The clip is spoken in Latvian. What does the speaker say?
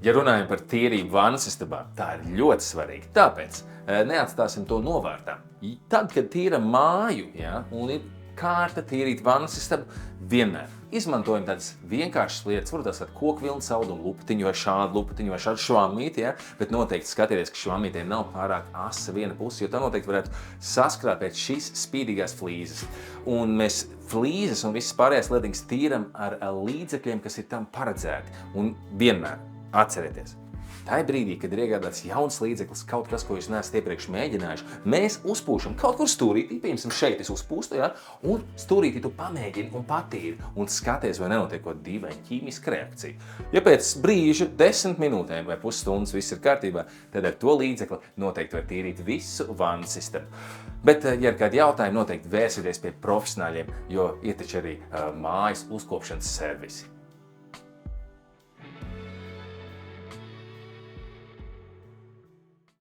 Ja runājam par tīrību vannas istabā, tā ir ļoti svarīga. Tāpēc neatstāsim to novārtā. Tad, kad tīram māju, un ir kārta tīrīt vannas istabu, vienmēr izmantojam tādas vienkāršas lietas, varbūt tās ar kokvilnu saudumu lupatiņu vai šādu lupatiņu vai šādu švammīti, bet noteikti skatieties, ka švammītē nav pārāk asa viena puse, jo tā noteikti varētu saskrāt pēc šīs spīdīgās flīzes. Un mēs flīzes un visas pārējās lietiņas tīram ar līdzekļiem, kas ir tam paredzēti. Un vienmēr atcerieties, tajā brīdī, kad ir iegādāts jauns līdzeklis, kaut kas, ko jūs neesat iepriekš mēģinājuši, mēs uzpūšam kaut kur stūrītī, piemēram, šeit es uzpūstu, un stūrītī tu pamēģini un patīri, un skaties, vai nenotiek kaut dīvaina ķīmiska reakcija. Ja pēc brīža, 10 minūtēm vai pusstundas viss ir kārtībā, tad ar to līdzekli noteikti var tīrīt visu vannas istabu. Bet, ja ir kādi jautājumi, noteikti vērsieties pie profesionāļiem, jo ir taču arī mājas uzkopšanas servisi.